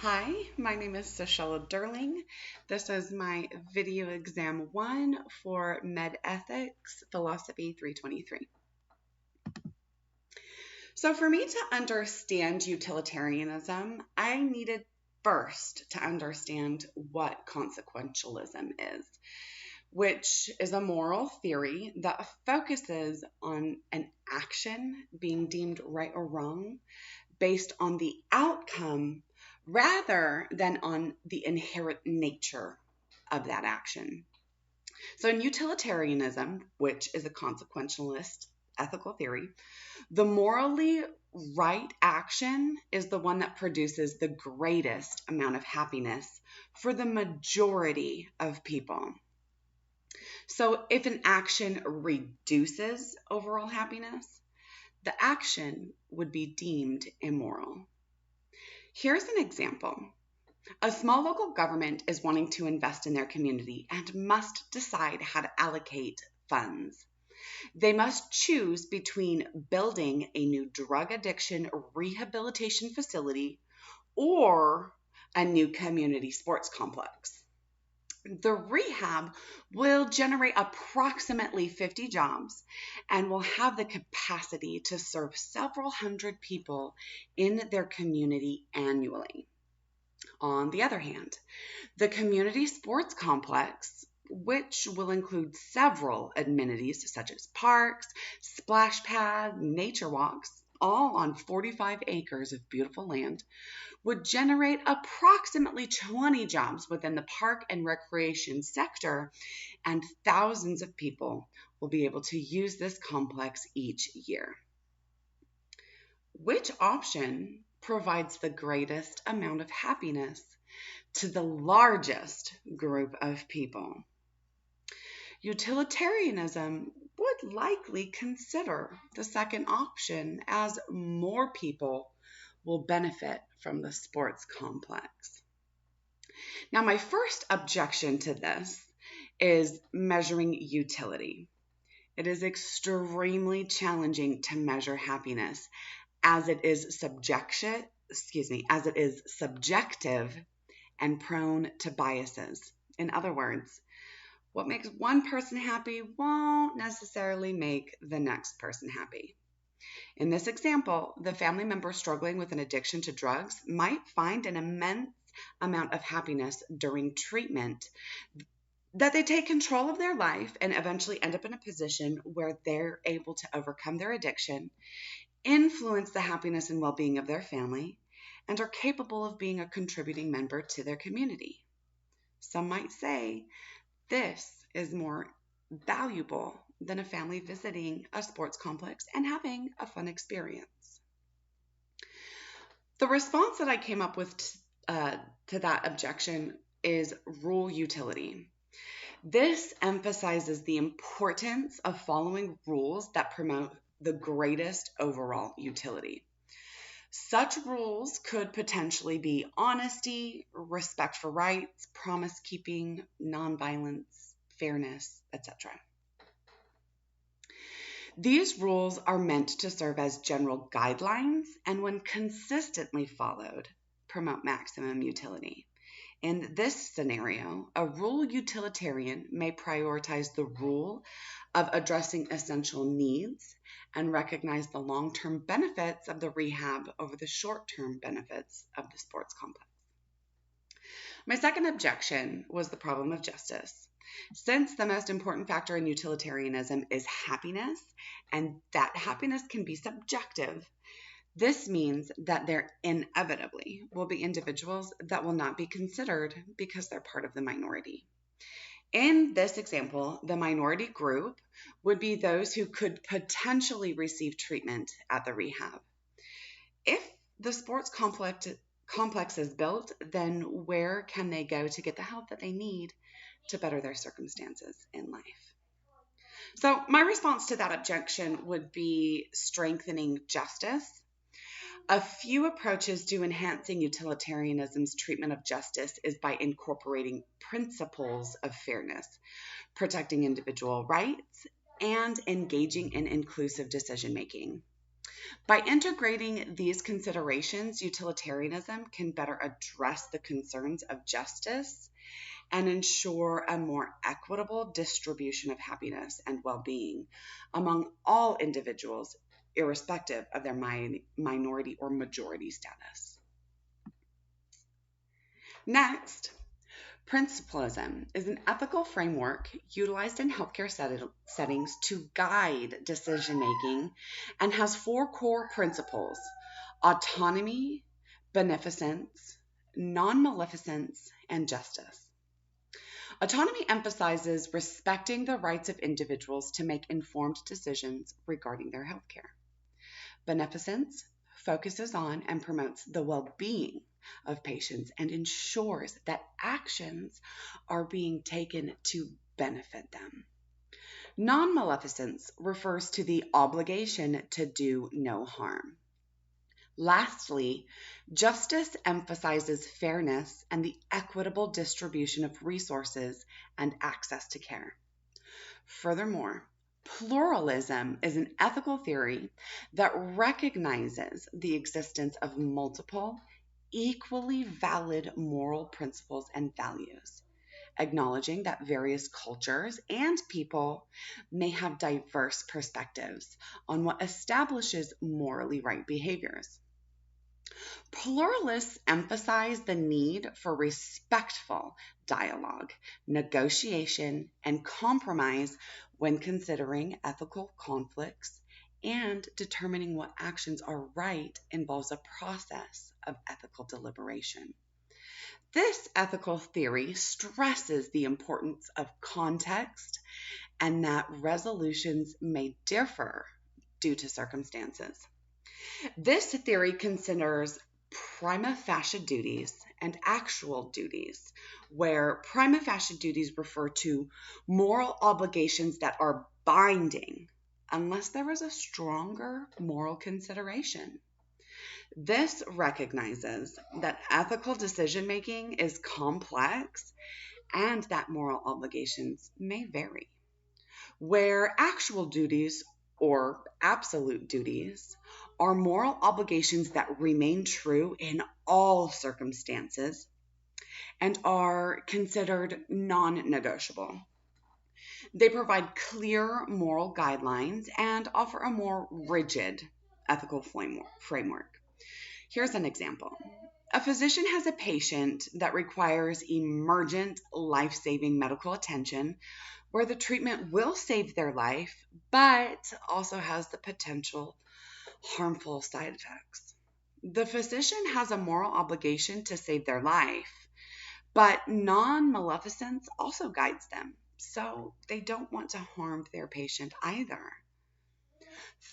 Hi, my name is Cecilia Derling. This is my video exam 1 for Med Ethics Philosophy 323. So for me to understand utilitarianism, I needed first to understand what consequentialism is, which is a moral theory that focuses on an action being deemed right or wrong based on the outcome rather than on the inherent nature of that action. So, in utilitarianism, which is a consequentialist ethical theory, the morally right action is the one that produces the greatest amount of happiness for the majority of people. So, if an action reduces overall happiness, the action would be deemed immoral. Here's an example. A small local government is wanting to invest in their community and must decide how to allocate funds. They must choose between building a new drug addiction rehabilitation facility or a new community sports complex. The rehab will generate approximately 50 jobs and will have the capacity to serve several hundred people in their community annually. On the other hand, the community sports complex, which will include several amenities such as parks, splash pad, nature walks, all on 45 acres of beautiful land, would generate approximately 20 jobs within the park and recreation sector, and thousands of people will be able to use this complex each year. Which option provides the greatest amount of happiness to the largest group of people? Utilitarianism would likely consider the second option, as more people will benefit from the sports complex. Now, my first objection to this is measuring utility. It is extremely challenging to measure happiness as it is subjective and prone to biases. In other words, what makes one person happy won't necessarily make the next person happy. In this example, the family member struggling with an addiction to drugs might find an immense amount of happiness during treatment, that they take control of their life and eventually end up in a position where they're able to overcome their addiction, influence the happiness and well-being of their family, and are capable of being a contributing member to their community. Some might say this is more valuable than a family visiting a sports complex and having a fun experience. The response that I came up with to that objection is rule utility. This emphasizes the importance of following rules that promote the greatest overall utility. Such rules could potentially be honesty, respect for rights, promise keeping, nonviolence, fairness, etc. These rules are meant to serve as general guidelines and, when consistently followed, promote maximum utility. In this scenario, a rule utilitarian may prioritize the rule of addressing essential needs and recognize the long-term benefits of the rehab over the short-term benefits of the sports complex. My second objection was the problem of justice. Since the most important factor in utilitarianism is happiness, and that happiness can be subjective, this means that there inevitably will be individuals that will not be considered because they're part of the minority. In this example, the minority group would be those who could potentially receive treatment at the rehab. If the sports complex is built, then where can they go to get the help that they need to better their circumstances in life? So my response to that objection would be strengthening justice. A few approaches to enhancing utilitarianism's treatment of justice is by incorporating principles of fairness, protecting individual rights, and engaging in inclusive decision-making. By integrating these considerations, utilitarianism can better address the concerns of justice and ensure a more equitable distribution of happiness and well-being among all individuals, irrespective of their minority or majority status. Next, principlism is an ethical framework utilized in healthcare settings to guide decision making and has four core principles: autonomy, beneficence, non maleficence, and justice. Autonomy emphasizes respecting the rights of individuals to make informed decisions regarding their healthcare. Beneficence focuses on and promotes the well-being of patients and ensures that actions are being taken to benefit them. Non-maleficence refers to the obligation to do no harm. Lastly, justice emphasizes fairness and the equitable distribution of resources and access to care. Furthermore, pluralism is an ethical theory that recognizes the existence of multiple, equally valid moral principles and values, acknowledging that various cultures and people may have diverse perspectives on what establishes morally right behaviors. Pluralists emphasize the need for respectful dialogue, negotiation, and compromise when considering ethical conflicts, and determining what actions are right involves a process of ethical deliberation. This ethical theory stresses the importance of context and that resolutions may differ due to circumstances. This theory considers prima facie duties and actual duties, where prima facie duties refer to moral obligations that are binding unless there is a stronger moral consideration. This recognizes that ethical decision making is complex and that moral obligations may vary, where actual duties or absolute duties are moral obligations that remain true in all circumstances and are considered non-negotiable. They provide clear moral guidelines and offer a more rigid ethical framework. Here's an example. A physician has a patient that requires emergent life-saving medical attention where the treatment will save their life, but also has the potential harmful side effects. The physician has a moral obligation to save their life, but non-maleficence also guides them, so they don't want to harm their patient either.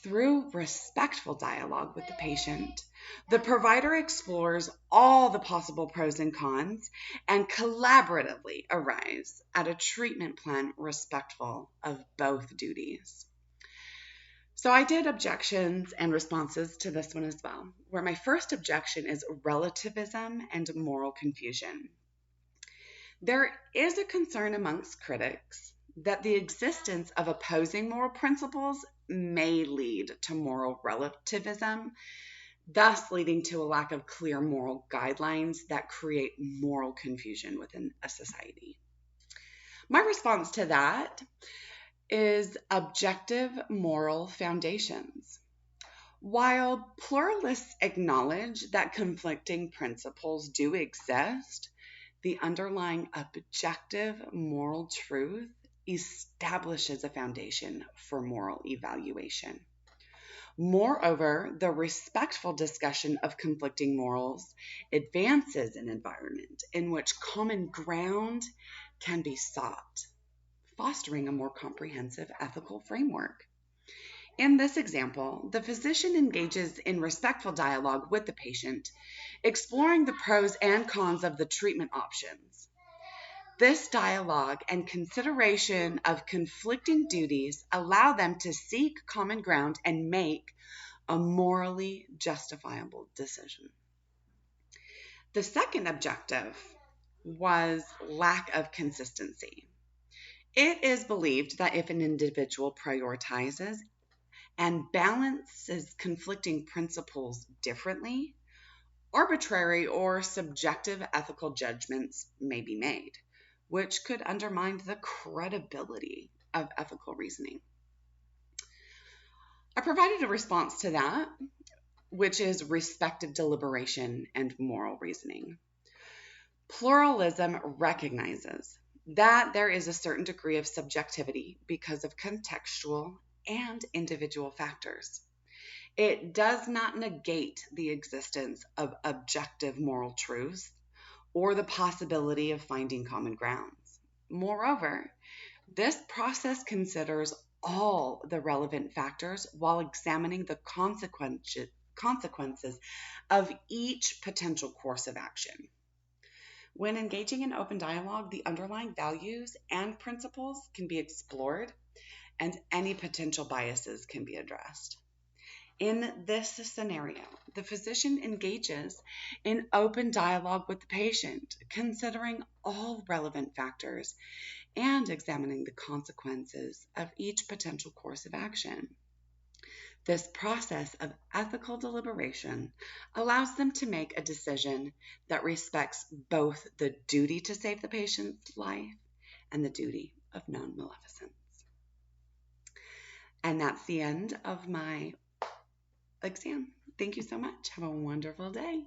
Through respectful dialogue with the patient, the provider explores all the possible pros and cons and collaboratively arrives at a treatment plan respectful of both duties. So I did objections and responses to this one as well, where my first objection is relativism and moral confusion. There is a concern amongst critics that the existence of opposing moral principles may lead to moral relativism, thus leading to a lack of clear moral guidelines that create moral confusion within a society. My response to that is objective moral foundations. While pluralists acknowledge that conflicting principles do exist, the underlying objective moral truth establishes a foundation for moral evaluation. Moreover, the respectful discussion of conflicting morals advances an environment in which common ground can be sought, fostering a more comprehensive ethical framework. In this example, the physician engages in respectful dialogue with the patient, exploring the pros and cons of the treatment options. This dialogue and consideration of conflicting duties allow them to seek common ground and make a morally justifiable decision. The second objective was lack of consistency. It is believed that if an individual prioritizes and balances conflicting principles differently, arbitrary or subjective ethical judgments may be made, which could undermine the credibility of ethical reasoning. I provided a response to that, which is respective deliberation and moral reasoning. Pluralism recognizes that there is a certain degree of subjectivity because of contextual and individual factors. It does not negate the existence of objective moral truths or the possibility of finding common grounds. Moreover, this process considers all the relevant factors while examining the consequences of each potential course of action. When engaging in open dialogue, the underlying values and principles can be explored and any potential biases can be addressed. In this scenario, the physician engages in open dialogue with the patient, considering all relevant factors and examining the consequences of each potential course of action. This process of ethical deliberation allows them to make a decision that respects both the duty to save the patient's life and the duty of non-maleficence. And that's the end of my exam. Thank you so much. Have a wonderful day.